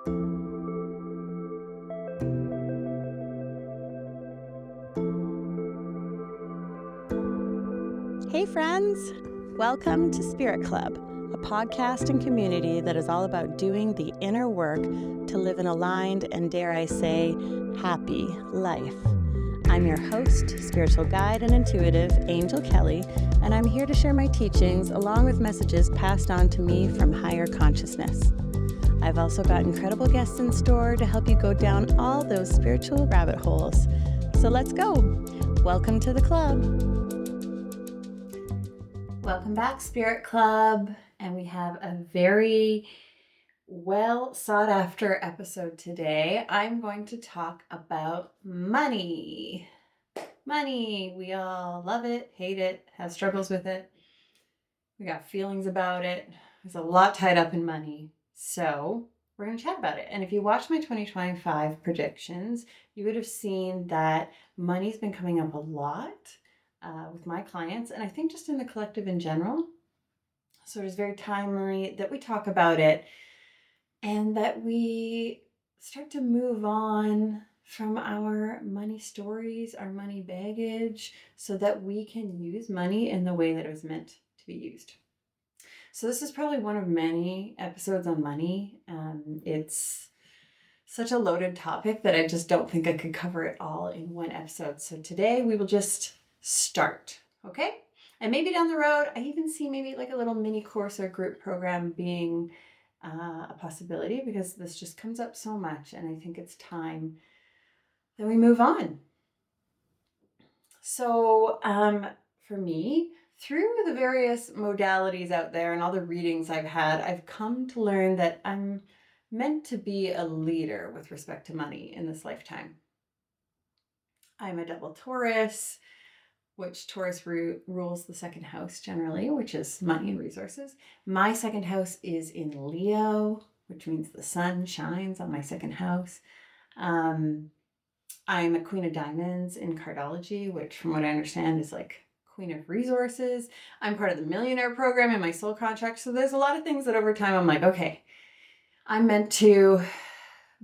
Hey friends! Welcome to Spirit Club, a podcast and community that is all about doing the inner work to live an aligned and, dare I say, happy life. I'm your host, spiritual guide and intuitive, Angell Kelly, and I'm here to share my teachings along with messages passed on to me from higher consciousness. I've also got incredible guests in store to help you go down all those spiritual rabbit holes. So let's go! Welcome to the club! Welcome back, Spirit Club, and we have a very well sought after episode today. I'm going to talk about money. Money, we all love it, hate it, have struggles with it. We got feelings about it. There's a lot tied up in money. So we're going to chat about it. And if you watched my 2025 predictions, you would have seen that money's been coming up a lot. With my clients, and I think just in the collective in general. So it is very timely that we talk about it and that we start to move on from our money stories, our money baggage, so that we can use money in the way that it was meant to be used. So this is probably one of many episodes on money. It's such a loaded topic that I just don't think I could cover it all in one episode. So today we will just start, okay? And maybe down the road, I even see maybe like a little mini course or group program being a possibility, because this just comes up so much and I think it's time that we move on. So for me, through the various modalities out there and all the readings I've had, I've come to learn that I'm meant to be a leader with respect to money in this lifetime. I'm a double Taurus, which Taurus rules the second house generally, which is money and resources. My second house is in Leo, which means the sun shines on my second house. I'm a Queen of Diamonds in cardology, which from what I understand is like Queen of Resources. I'm part of the Millionaire Program in my soul contract. So there's a lot of things that over time I'm like, okay, I'm meant to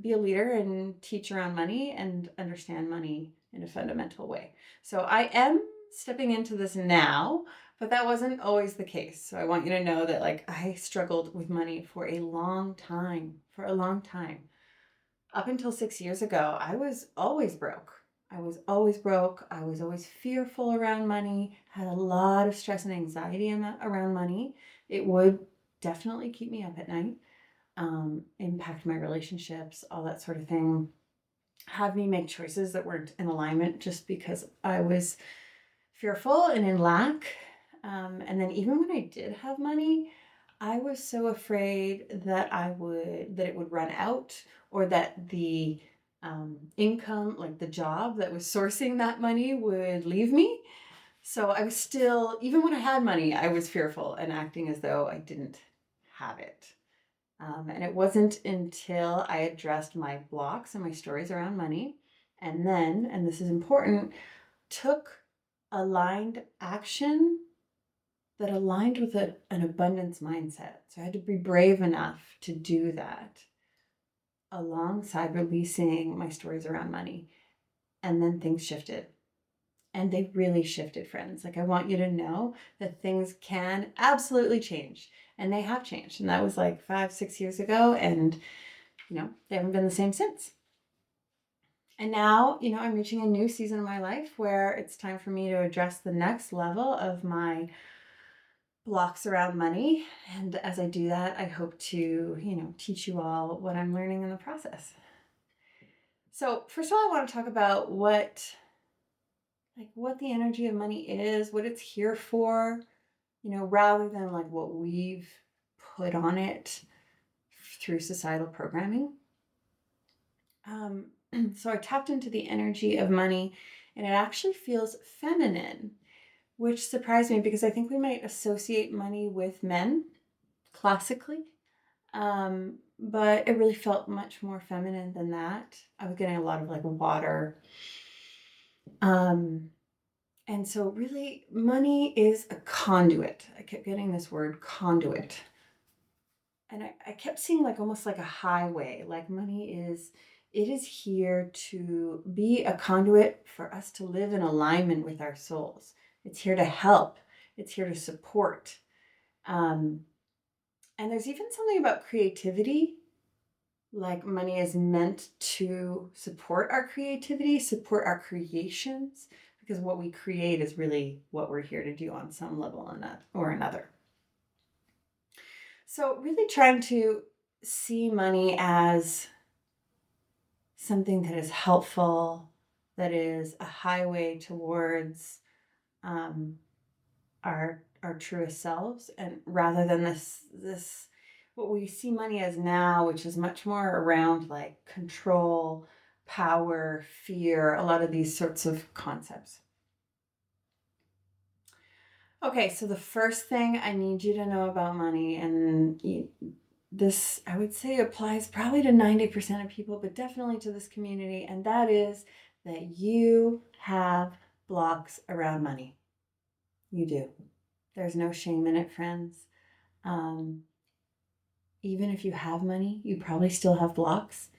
be a leader and teach around money and understand money in a fundamental way. So I am stepping into this now, but that wasn't always the case. So I want you to know that like I struggled with money for a long time. Up until 6 years ago, I was always broke. I was always fearful around money, had a lot of stress and anxiety around money. It would definitely keep me up at night, impact my relationships, all that sort of thing. Have me make choices that weren't in alignment just because I was fearful and in lack. And then even when I did have money, I was so afraid that it would run out, or that the income, like the job that was sourcing that money, would leave me. So I was still, even when I had money, I was fearful and acting as though I didn't have it. And it wasn't until I addressed my blocks and my stories around money, and then, and this is important, took aligned action that aligned with an abundance mindset. So I had to be brave enough to do that alongside releasing my stories around money. And then things shifted. And they really shifted, friends. Like, I want you to know that things can absolutely change. And they have changed. And that was like 5-6 years ago. And, they haven't been the same since. And now, I'm reaching a new season of my life where it's time for me to address the next level of my blocks around money. And as I do that, I hope to, teach you all what I'm learning in the process. So first of all, I want to talk about what the energy of money is, what it's here for, rather than like what we've put on it through societal programming. So I tapped into the energy of money, and it actually feels feminine, which surprised me because I think we might associate money with men classically. But it really felt much more feminine than that. I was getting a lot of like water. And so really money is a conduit. I kept getting this word conduit. and I kept seeing like almost like a highway, like it is here to be a conduit for us to live in alignment with our souls. It's here to help. It's here to support. And there's even something about creativity, like money is meant to support our creativity, support our creations, because what we create is really what we're here to do on some level or another. So really trying to see money as something that is helpful, that is a highway towards our truest selves, and rather than this what we see money as now, which is much more around like control, power, fear, a lot of these sorts of concepts. Okay, so the first thing I need you to know about money, and this I would say applies probably to 90% of people, but definitely to this community, and that is that you have blocks around money. You do. There's no shame in it, friends. Even if you have money, you probably still have blocks.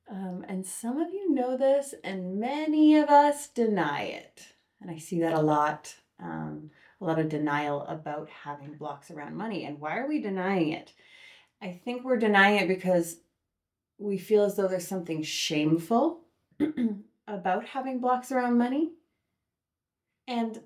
And some of you know this, and many of us deny it. And I see that a lot of denial about having blocks around money. And why are we denying it? I think we're denying it because we feel as though there's something shameful about having blocks around money. And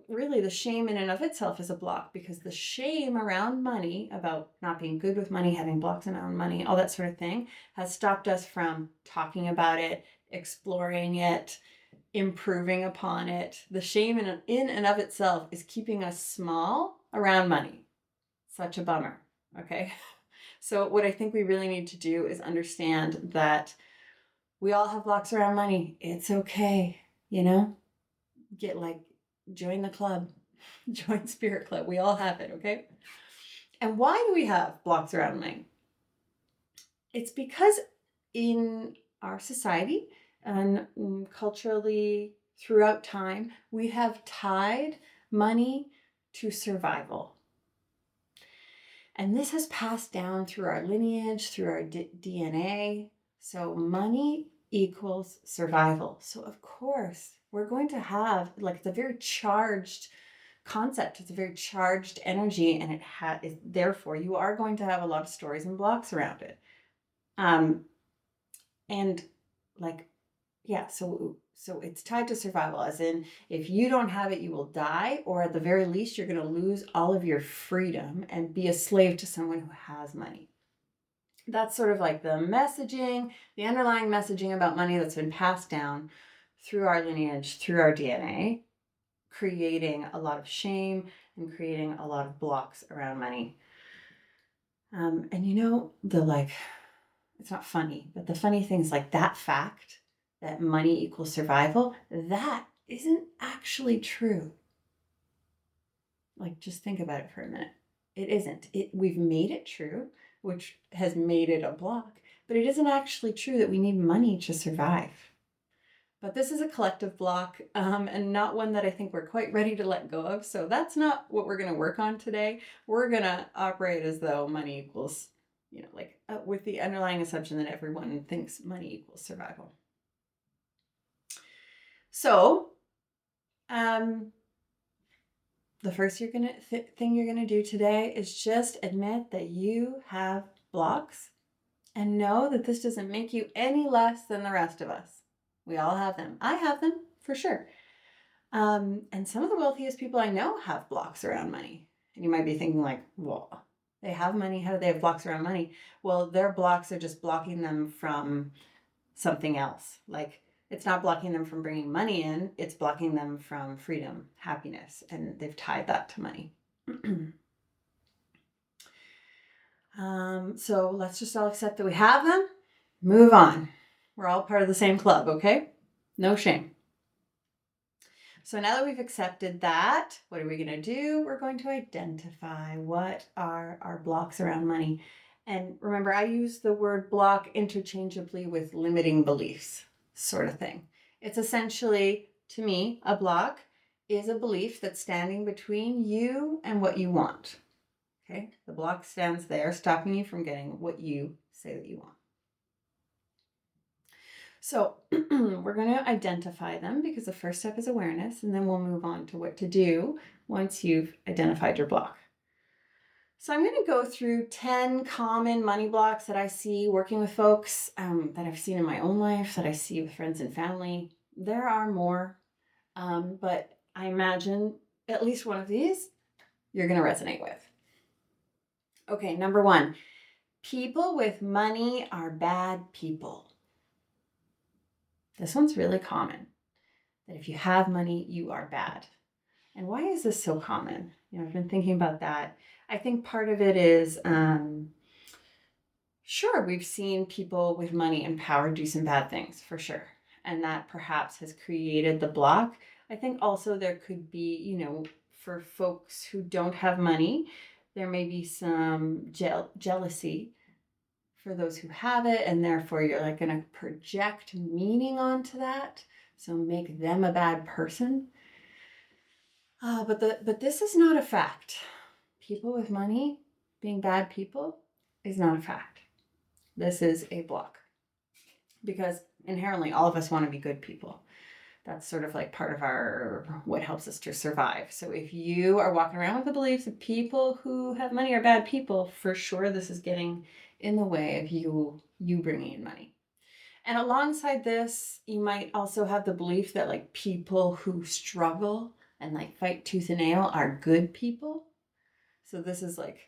really the shame in and of itself is a block, because the shame around money, about not being good with money, having blocks around money, all that sort of thing, has stopped us from talking about it, exploring it, improving upon it. The shame in and of itself is keeping us small around money. Such a bummer. Okay. So what I think we really need to do is understand that we all have blocks around money. It's okay. Join the club, join Spirit Club. We all have it. Okay. And why do we have blocks around money? It's because in our society and culturally throughout time, we have tied money to survival. And this has passed down through our lineage, through our DNA. So money equals survival. So of course, we're going to have, like, it's a very charged concept. It's a very charged energy, and therefore you are going to have a lot of stories and blocks around it. And like, yeah, so it's tied to survival, as in, if you don't have it, you will die, or at the very least, you're going to lose all of your freedom and be a slave to someone who has money. That's sort of like the messaging, the underlying messaging about money that's been passed down through our lineage, through our DNA, creating a lot of shame and creating a lot of blocks around money. And it's not funny, but the funny thing is, like, that fact that money equals survival, that isn't actually true. Like, just think about it for a minute. It isn't. We've made it true, which has made it a block, but it isn't actually true that we need money to survive. But this is a collective block, and not one that I think we're quite ready to let go of. So that's not what we're going to work on today. We're going to operate as though money equals, with the underlying assumption that everyone thinks money equals survival. So, the first thing you're going to do today is just admit that you have blocks, and know that this doesn't make you any less than the rest of us. We all have them. I have them for sure. And some of the wealthiest people I know have blocks around money. And you might be thinking, like, well, they have money. How do they have blocks around money? Well, their blocks are just blocking them from something else. Like, it's not blocking them from bringing money in. It's blocking them from freedom, happiness. And they've tied that to money. So let's just all accept that we have them. Move on. We're all part of the same club, okay? No shame. So now that we've accepted that, what are we going to do? We're going to identify what are our blocks around money. And remember, I use the word block interchangeably with limiting beliefs, sort of thing. It's essentially, to me, a block is a belief that's standing between you and what you want. Okay, the block stands there, stopping you from getting what you say that you want. So we're going to identify them because the first step is awareness, and then we'll move on to what to do once you've identified your block. So I'm going to go through 10 common money blocks that I see working with folks, that I've seen in my own life, that I see with friends and family. There are more, but I imagine at least one of these you're going to resonate with. Okay, number 1, people with money are bad people. This one's really common, that if you have money, you are bad. And why is this so common? I've been thinking about that. I think part of it is, sure, we've seen people with money and power do some bad things, for sure. And that perhaps has created the block. I think also there could be, for folks who don't have money, there may be some jealousy for those who have it, and therefore you're like going to project meaning onto that, so make them a bad person. But this is not a fact. People with money being bad people is not a fact. This is a block, because inherently all of us want to be good people. That's sort of like part of what helps us to survive. So if you are walking around with the belief that people who have money are bad people, for sure this is getting in the way of you bringing in money. And alongside this, you might also have the belief that like people who struggle and like fight tooth and nail are good people. So this is like,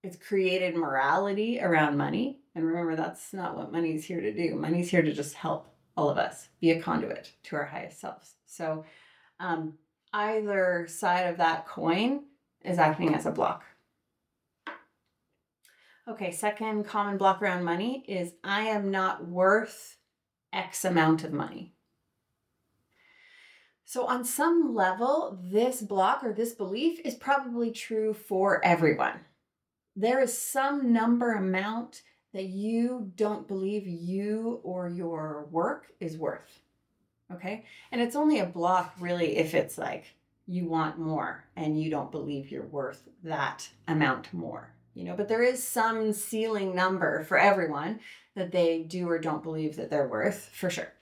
it's created morality around money. And remember, that's not what money's here to do. Money's here to just help all of us be a conduit to our highest selves. So either side of that coin is acting as a block. Okay, second common block around money is I am not worth X amount of money. So on some level, this block or this belief is probably true for everyone. There is some number amount that you don't believe you or your work is worth. Okay? And it's only a block really if it's like you want more and you don't believe you're worth that amount more. But there is some ceiling number for everyone that they do or don't believe that they're worth, for sure.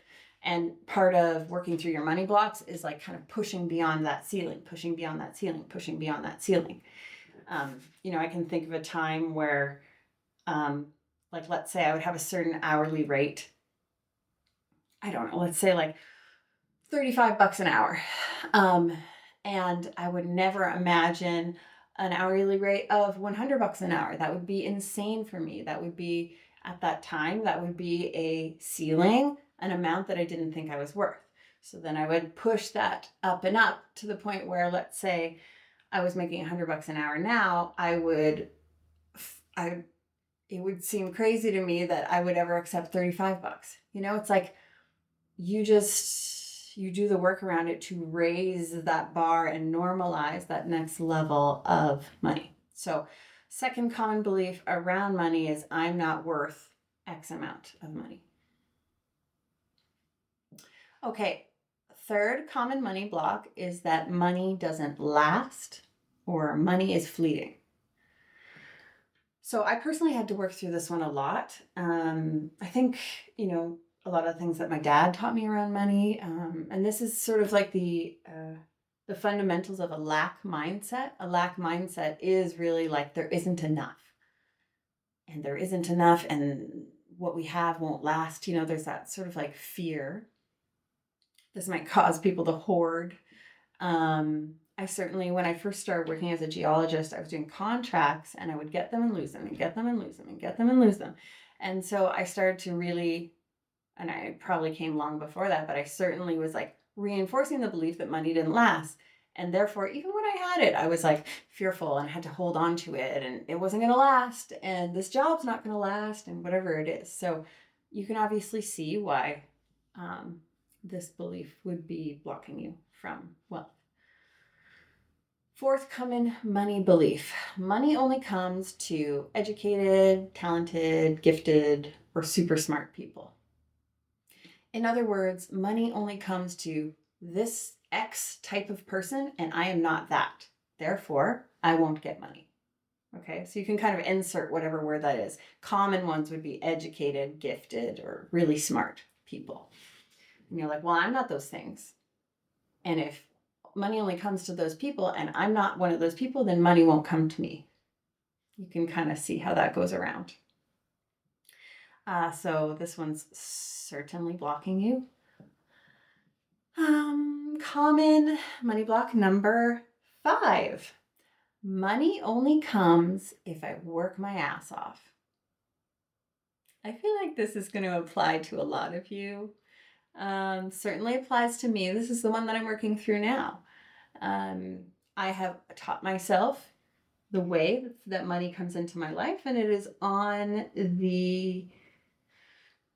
And part of working through your money blocks is like kind of pushing beyond that ceiling, pushing beyond that ceiling, pushing beyond that ceiling. I can think of a time where, like, let's say I would have a certain hourly rate. I don't know, let's say like $35 an hour. And I would never imagine an hourly rate of $100 an hour. That would be insane for me. That would be, at that time, that would be a ceiling, an amount that I didn't think I was worth. So then I would push that up and up to the point where, let's say I was making $100 an hour now, it would seem crazy to me that I would ever accept $35. It's like you do the work around it to raise that bar and normalize that next level of money. So second common belief around money is I'm not worth X amount of money. Okay, third common money block is that money doesn't last or money is fleeting. So I personally had to work through this one a lot. I think, a lot of things that my dad taught me around money. And this is sort of like the fundamentals of a lack mindset. A lack mindset is really like there isn't enough. And there isn't enough, and what we have won't last. There's that sort of like fear. This might cause people to hoard. I certainly, when I first started working as a geologist, I was doing contracts and I would get them and lose them and get them and lose them and get them and lose them. And so I started to really, and I probably came long before that, but I certainly was like reinforcing the belief that money didn't last. And therefore, even when I had it, I was like fearful and I had to hold on to it and it wasn't going to last and this job's not going to last and whatever it is. So you can obviously see why this belief would be blocking you from wealth. Fourth common money belief. Money only comes to educated, talented, gifted, or super smart people. In other words, money only comes to this X type of person, and I am not that. Therefore, I won't get money. Okay, so you can kind of insert whatever word that is. Common ones would be educated, gifted, or really smart people. And you're like, well, I'm not those things. And if money only comes to those people and I'm not one of those people, then money won't come to me. You can kind of see how that goes around. So this one's certainly blocking you. Common money block number 5. Money only comes if I work my ass off. I feel like this is going to apply to a lot of you. Certainly applies to me. This is the one that I'm working through now. I have taught myself the way that money comes into my life, and it is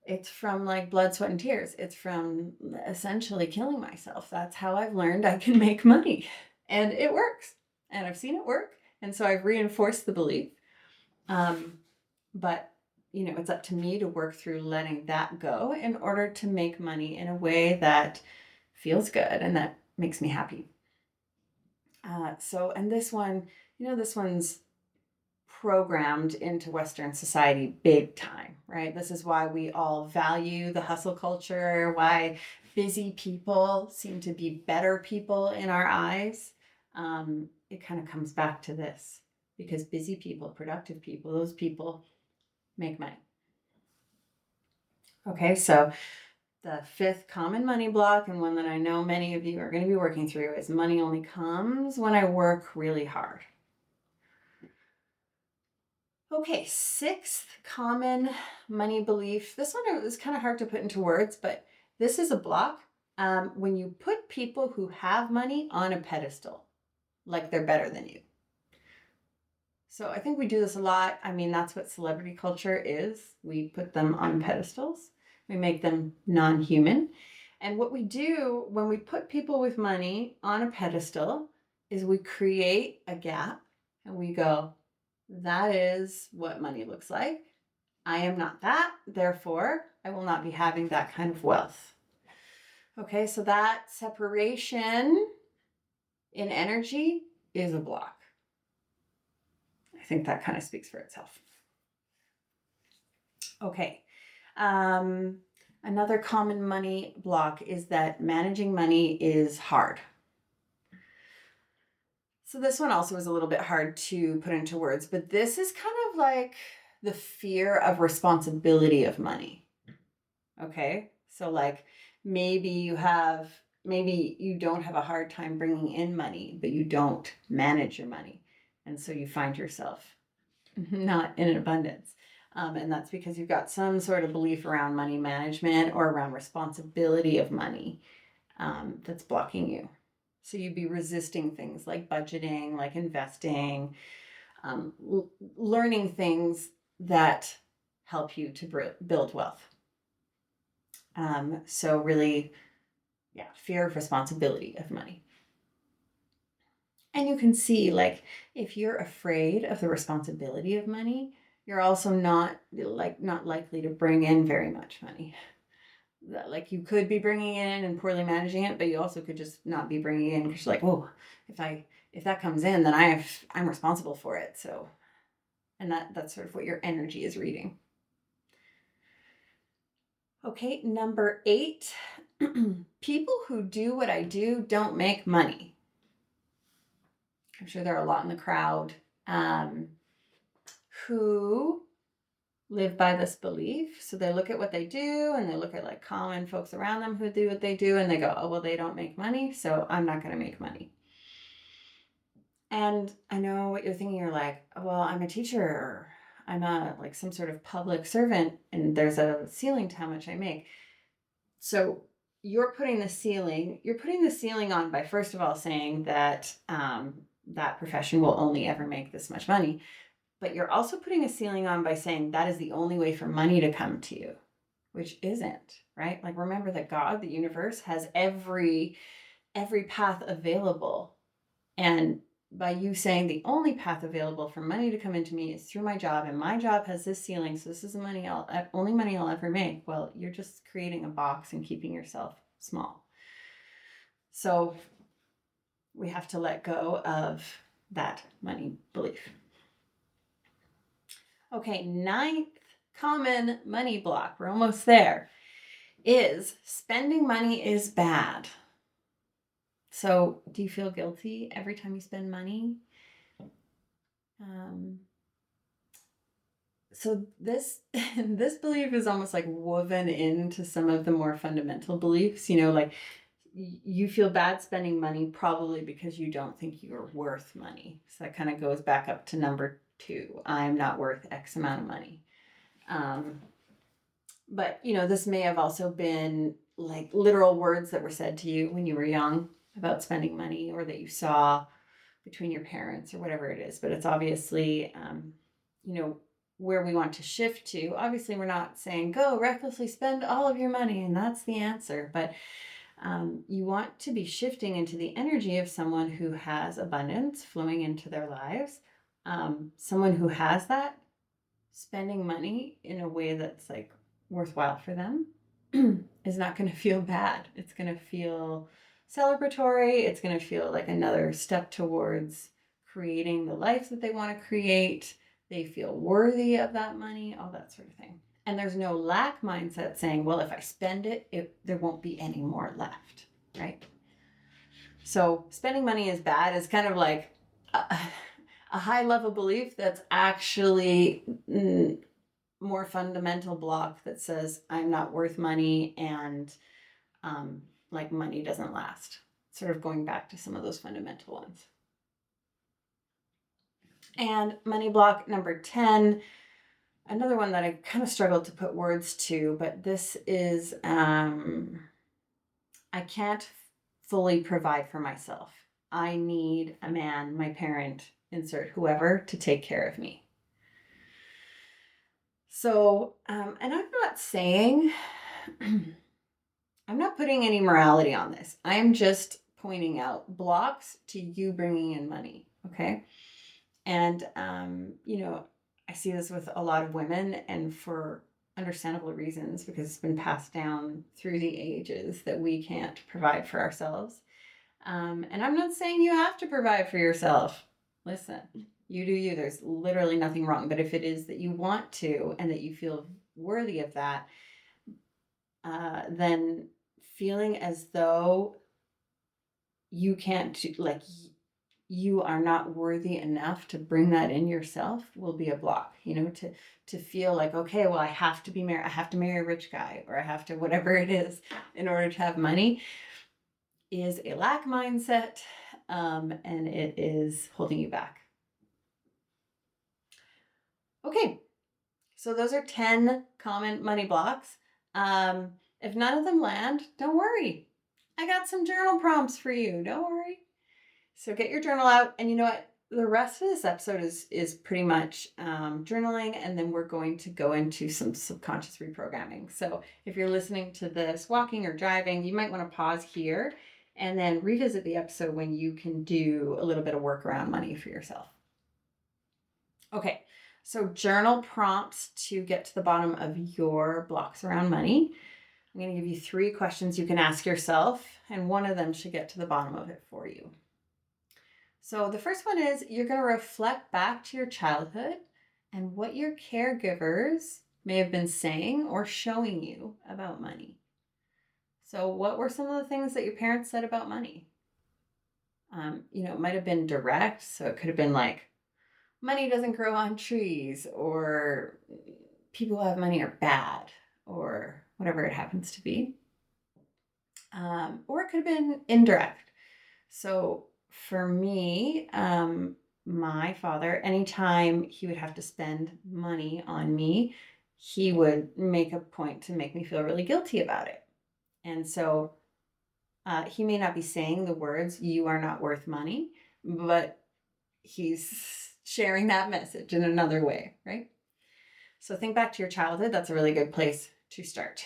it's from like blood, sweat, and tears. It's from essentially killing myself. That's how I've learned I can make money, and it works. And I've seen it work, and so I've reinforced the belief. But it's up to me to work through letting that go in order to make money in a way that feels good and that makes me happy. And this one, this one's programmed into Western society big time, right? This is why we all value the hustle culture, why busy people seem to be better people in our eyes. It kind of comes back to this, because busy people, productive people, those people make money. Okay, so the 5th common money block, and one that I know many of you are going to be working through, is money only comes when I work really hard. Okay, 6th common money belief. This one is kind of hard to put into words, but this is a block. When you put people who have money on a pedestal, like they're better than you. So I think we do this a lot. I mean, that's what celebrity culture is. We put them on pedestals. We make them non-human. And what we do when we put people with money on a pedestal is we create a gap and we go, that is what money looks like. I am not that. Therefore, I will not be having that kind of wealth. Okay, so that separation in energy is a block. I think that kind of speaks for itself. Okay. Another common money block is that managing money is hard. So this one also is a little bit hard to put into words, but this is kind of like the fear of responsibility of money. Okay. So like maybe you don't have a hard time bringing in money, but you don't manage your money. And so you find yourself not in abundance. And that's because you've got some sort of belief around money management or around responsibility of money that's blocking you. So you'd be resisting things like budgeting, like investing, learning things that help you to build wealth. So really, fear of responsibility of money. And you can see, like, if you're afraid of the responsibility of money, you're also not likely to bring in very much money. Like you could be bringing in and poorly managing it, but you also could just not be bringing in because you're like, oh, if that comes in, then I'm responsible for it. So, and that's sort of what your energy is reading. Okay, number 8, people who do what I do don't make money. I'm sure there are a lot in the crowd who live by this belief. So they look at what they do and they look at like common folks around them who do what they do and they go, oh, well, they don't make money, so I'm not going to make money. And I know what you're thinking. You're like, well, I'm a teacher, or I'm like some sort of public servant and there's a ceiling to how much I make. So you're putting the ceiling on by first of all saying that that profession will only ever make this much money. But you're also putting a ceiling on by saying that is the only way for money to come to you, which isn't, right? Like remember that God, the universe, has every path available. And by you saying the only path available for money to come into me is through my job, and my job has this ceiling, so this is the only money I'll ever make. Well, you're just creating a box and keeping yourself small. So we have to let go of that money belief. Okay, ninth common money block, we're almost there, is spending money is bad. So, do you feel guilty every time you spend money? Um, so this this belief is almost like woven into some of the more fundamental beliefs, like you feel bad spending money probably because you don't think you're worth money. So that kind of goes back up to number 2. I'm not worth X amount of money. But this may have also been like literal words that were said to you when you were young about spending money, or that you saw between your parents or whatever it is. But it's obviously, where we want to shift to. Obviously, we're not saying go recklessly spend all of your money and that's the answer. But you want to be shifting into the energy of someone who has abundance flowing into their lives. Someone who has that, spending money in a way that's like worthwhile for them is not going to feel bad. It's going to feel celebratory. It's going to feel like another step towards creating the life that they want to create. They feel worthy of that money, all that sort of thing. And there's no lack mindset saying, well, if I spend it, there won't be any more left, right? So spending money is bad is kind of like a high level belief that's actually more fundamental block that says I'm not worth money, and like money doesn't last. Sort of going back to some of those fundamental ones. And money block number 10, another one that I kind of struggled to put words to, but this is I can't fully provide for myself. I need a man, my parent, insert whoever, to take care of me. So, and I'm not saying, I'm not putting any morality on this. I'm just pointing out blocks to you bringing in money. Okay. And, I see this with a lot of women, and for understandable reasons, because it's been passed down through the ages that we can't provide for ourselves. And I'm not saying you have to provide for yourself. Listen, you do you. There's literally nothing wrong. But if it is that you want to and that you feel worthy of that, then feeling as though you can't do, like you are not worthy enough to bring that in yourself will be a block, to feel like, okay, well, I have to be married. I have to marry a rich guy, or I have to, whatever it is, in order to have money, is a lack mindset. And it is holding you back. Okay. So those are 10 common money blocks. If none of them land, don't worry. I got some journal prompts for you. Don't worry. So get your journal out, and you know what? The rest of this episode is pretty much journaling, and then we're going to go into some subconscious reprogramming. So if you're listening to this walking or driving, you might want to pause here and then revisit the episode when you can do a little bit of work around money for yourself. Okay, so journal prompts to get to the bottom of your blocks around money. I'm going to give you 3 questions you can ask yourself, and one of them should get to the bottom of it for you. So the first one is, you're going to reflect back to your childhood and what your caregivers may have been saying or showing you about money. So what were some of the things that your parents said about money? It might have been direct. So it could have been like, money doesn't grow on trees, or people who have money are bad, or whatever it happens to be. Or it could have been indirect. So for me, my father, anytime he would have to spend money on me, he would make a point to make me feel really guilty about it. And so he may not be saying the words, you are not worth money, but he's sharing that message in another way, right? So think back to your childhood. That's a really good place to start.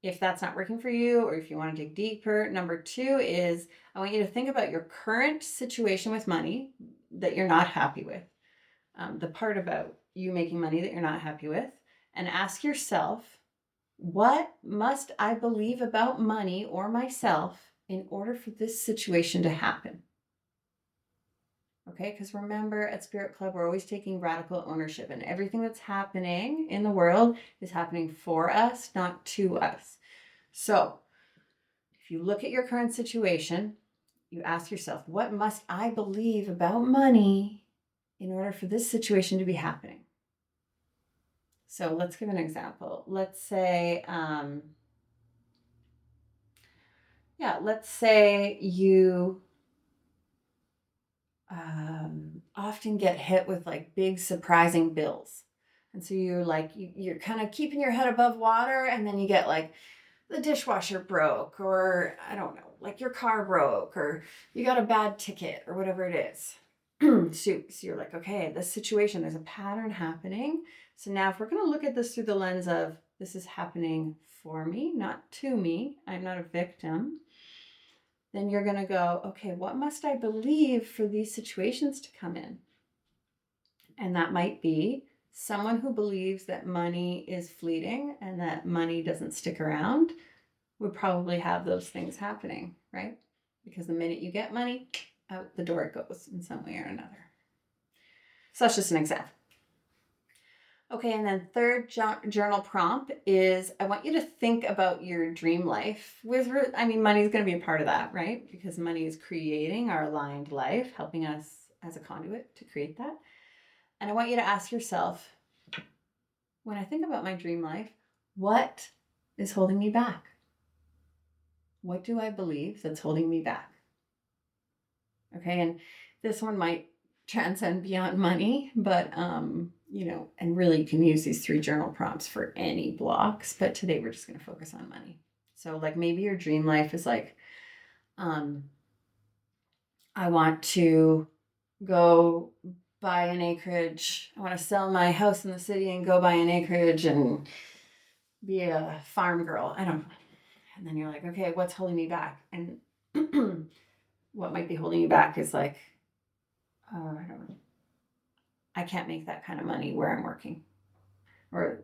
If that's not working for you, or if you want to dig deeper, number 2 is, I want you to think about your current situation with money that you're not happy with. The part about you making money that you're not happy with, and ask yourself, what must I believe about money or myself in order for this situation to happen? Okay, because remember, at Spirit Club, we're always taking radical ownership, and everything that's happening in the world is happening for us, not to us. So if you look at your current situation, you ask yourself, what must I believe about money in order for this situation to be happening? So let's give an example. Let's say, let's say you often get hit with like big surprising bills. And so you're like, you're kind of keeping your head above water, and then you get like the dishwasher broke, or I don't know, like your car broke, or you got a bad ticket, or whatever it is. So you're like, okay, this situation, there's a pattern happening. So now if we're going to look at this through the lens of this is happening for me, not to me, I'm not a victim, then you're going to go, okay, what must I believe for these situations to come in? And that might be someone who believes that money is fleeting and that money doesn't stick around would probably have those things happening, right? Because the minute you get money, out the door it goes in some way or another. So that's just an example. Okay, and then third journal prompt is I want you to think about your dream life. Money is going to be a part of that, right? Because money is creating our aligned life, helping us as a conduit to create that. And I want you to ask yourself, when I think about my dream life, what is holding me back? What do I believe that's holding me back? Okay, and this one might transcend beyond money, but and really you can use these 3 journal prompts for any blocks, but today we're just going to focus on money. So like maybe your dream life is like, I want to go buy an acreage. I want to sell my house in the city and go buy an acreage and be a farm girl. I don't know. And then you're like, okay, what's holding me back? And what might be holding you back is like, I don't know. I can't make that kind of money where I'm working, or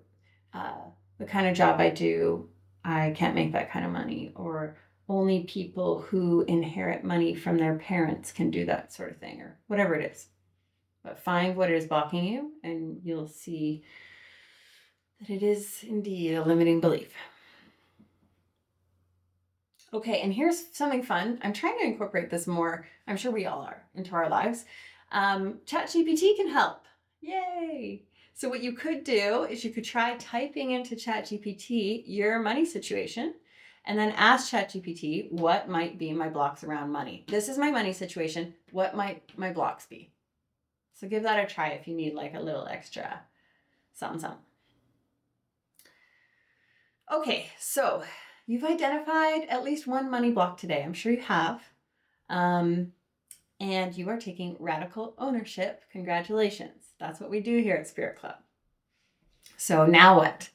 the kind of job I do, I can't make that kind of money, or only people who inherit money from their parents can do that sort of thing, or whatever it is. But find what is blocking you, and you'll see that it is indeed a limiting belief. Okay, and here's something fun. I'm trying to incorporate this more, I'm sure we all are, into our lives. ChatGPT can help. Yay! So what you could do is you could try typing into ChatGPT your money situation, and then ask ChatGPT, what might be my blocks around money? This is my money situation. What might my blocks be? So give that a try if you need like a little extra something. Okay, so you've identified at least one money block today. I'm sure you have. And you are taking radical ownership. Congratulations. That's what we do here at Spirit Club. So now what?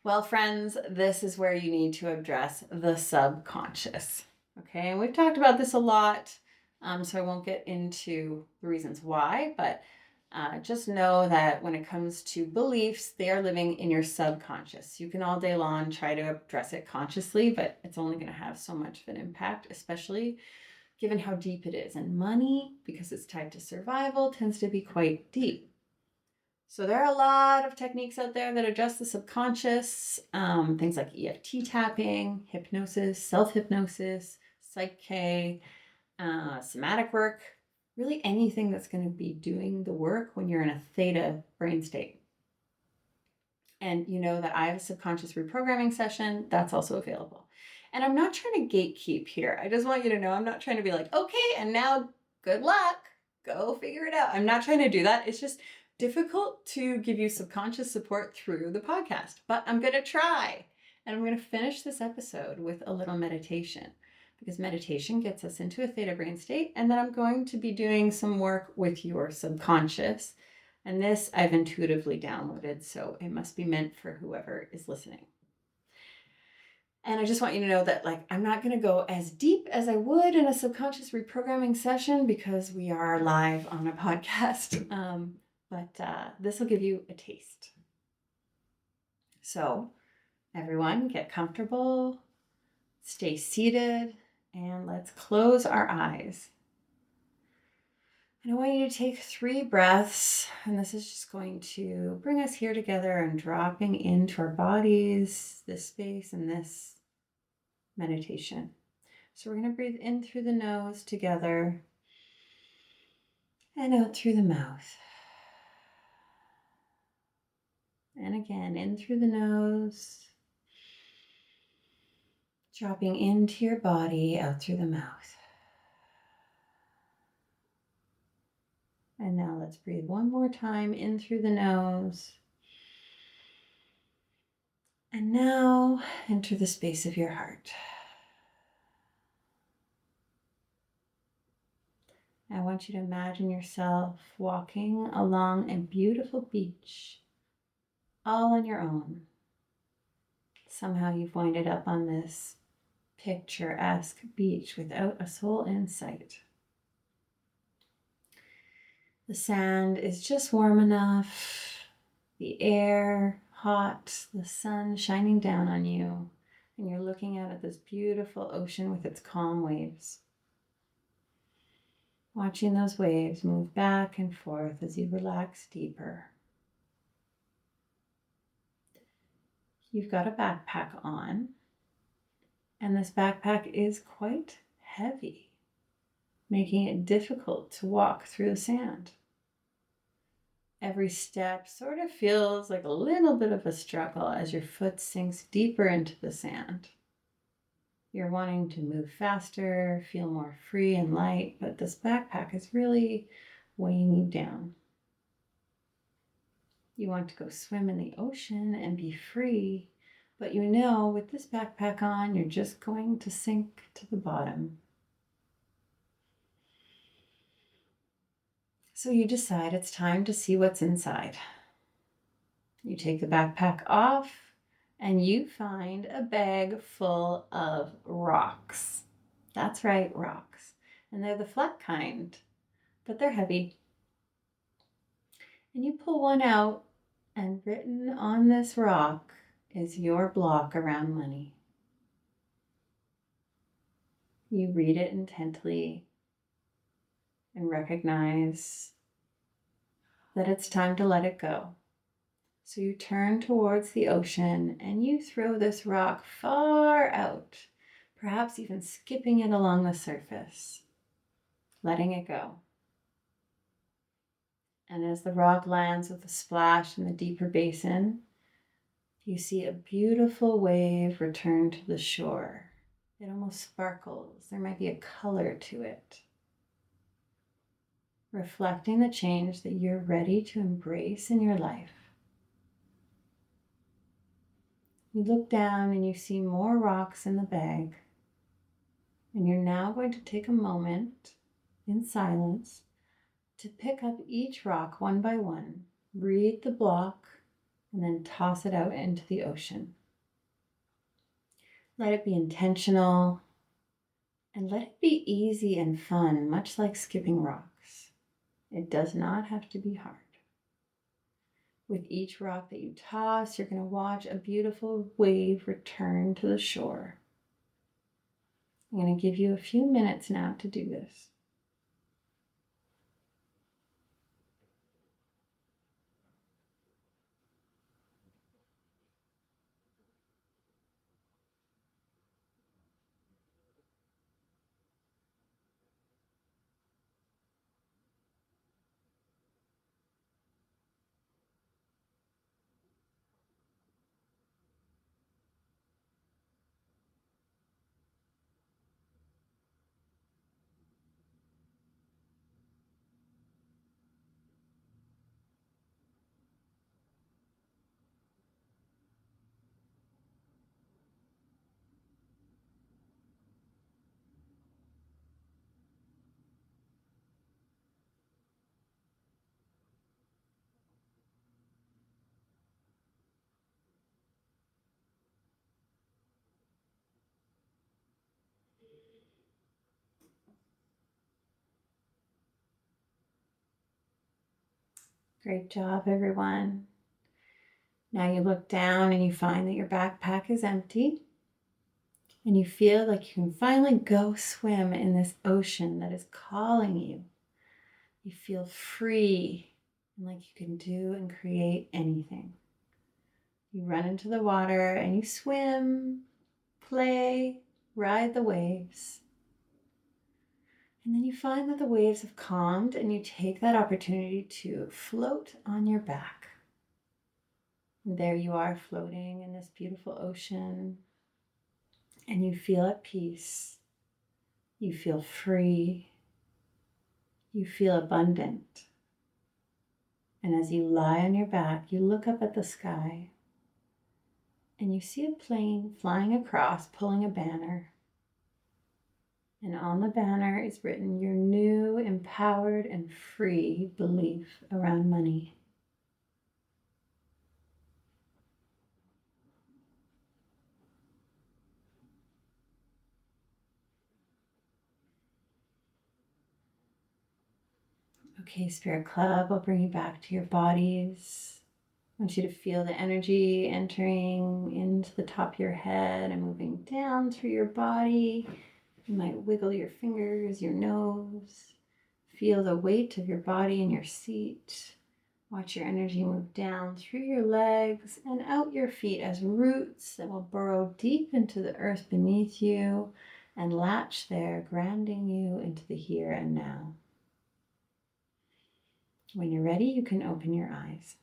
Well, friends, this is where you need to address the subconscious. Okay, and we've talked about this a lot, so I won't get into the reasons why, but just know that when it comes to beliefs, they are living in your subconscious. You can all day long try to address it consciously, but it's only going to have so much of an impact, especially given how deep it is. And money, because it's tied to survival, tends to be quite deep. So there are a lot of techniques out there that address the subconscious, things like EFT tapping, hypnosis, self-hypnosis, Psych-K, somatic work, really anything that's going to be doing the work when you're in a theta brain state. And you know that I have a subconscious reprogramming session that's also available. And I'm not trying to gatekeep here. I just want you to know I'm not trying to be like, okay, and now good luck, go figure it out. I'm not trying to do that. It's just difficult to give you subconscious support through the podcast, but I'm going to try. And I'm going to finish this episode with a little meditation, because meditation gets us into a theta brain state. And then I'm going to be doing some work with your subconscious. And this I've intuitively downloaded, so it must be meant for whoever is listening. And I just want you to know that I'm not going to go as deep as I would in a subconscious reprogramming session because we are live on a podcast. But this will give you a taste. So everyone, get comfortable, stay seated, and let's close our eyes. And I want you to take 3 breaths, and this is just going to bring us here together and dropping into our bodies, this space and this meditation. So we're going to breathe in through the nose together and out through the mouth. And again, in through the nose, dropping into your body, out through the mouth. And now let's breathe one more time in through the nose. And now enter the space of your heart. I want you to imagine yourself walking along a beautiful beach, all on your own. Somehow you've winded up on this picturesque beach without a soul in sight. The sand is just warm enough, the air hot, the sun shining down on you, and you're looking out at this beautiful ocean with its calm waves. Watching those waves move back and forth as you relax deeper. You've got a backpack on, and this backpack is quite heavy, making it difficult to walk through the sand. Every step sort of feels like a little bit of a struggle as your foot sinks deeper into the sand. You're wanting to move faster, feel more free and light, but this backpack is really weighing you down. You want to go swim in the ocean and be free, but you know with this backpack on, you're just going to sink to the bottom. So you decide it's time to see what's inside. You take the backpack off and you find a bag full of rocks. That's right, rocks. And they're the flat kind, but they're heavy. And you pull one out, and written on this rock is your block around money. You read it intently and recognize that it's time to let it go. So you turn towards the ocean and you throw this rock far out, perhaps even skipping it along the surface, letting it go. And as the rock lands with a splash in the deeper basin, you see a beautiful wave return to the shore. It almost sparkles. There might be a color to it, reflecting the change that you're ready to embrace in your life. You look down and you see more rocks in the bag, and you're now going to take a moment in silence to pick up each rock one by one, read the block, and then toss it out into the ocean. Let it be intentional, and let it be easy and fun, much like skipping rocks. It does not have to be hard. With each rock that you toss, you're going to watch a beautiful wave return to the shore. I'm going to give you a few minutes now to do this. Great job, everyone. Now you look down and you find that your backpack is empty, and you feel like you can finally go swim in this ocean that is calling you. You feel free and like you can do and create anything. You run into the water and you swim, play, ride the waves. And then you find that the waves have calmed and you take that opportunity to float on your back. And there you are floating in this beautiful ocean and you feel at peace. You feel free. You feel abundant. And as you lie on your back, you look up at the sky and you see a plane flying across, pulling a banner. And on the banner is written your new, empowered, and free belief around money. Okay, Spirit Club, I'll bring you back to your bodies. I want you to feel the energy entering into the top of your head and moving down through your body. You might wiggle your fingers, your nose. Feel the weight of your body in your seat. Watch your energy move down through your legs and out your feet as roots that will burrow deep into the earth beneath you and latch there, grounding you into the here and now. When you're ready, you can open your eyes.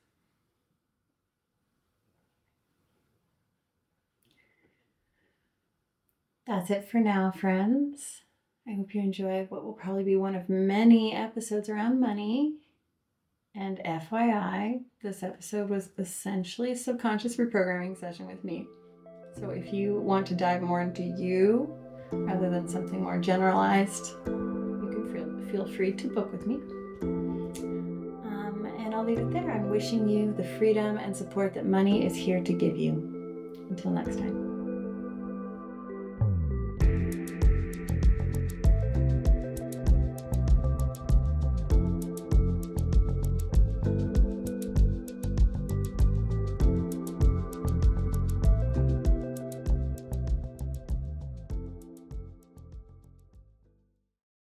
That's it for now, friends. I hope you enjoyed what will probably be one of many episodes around money. And FYI, this episode was essentially a subconscious reprogramming session with me. So if you want to dive more into you, rather than something more generalized, you can feel free to book with me. And I'll leave it there. I'm wishing you the freedom and support that money is here to give you. Until next time.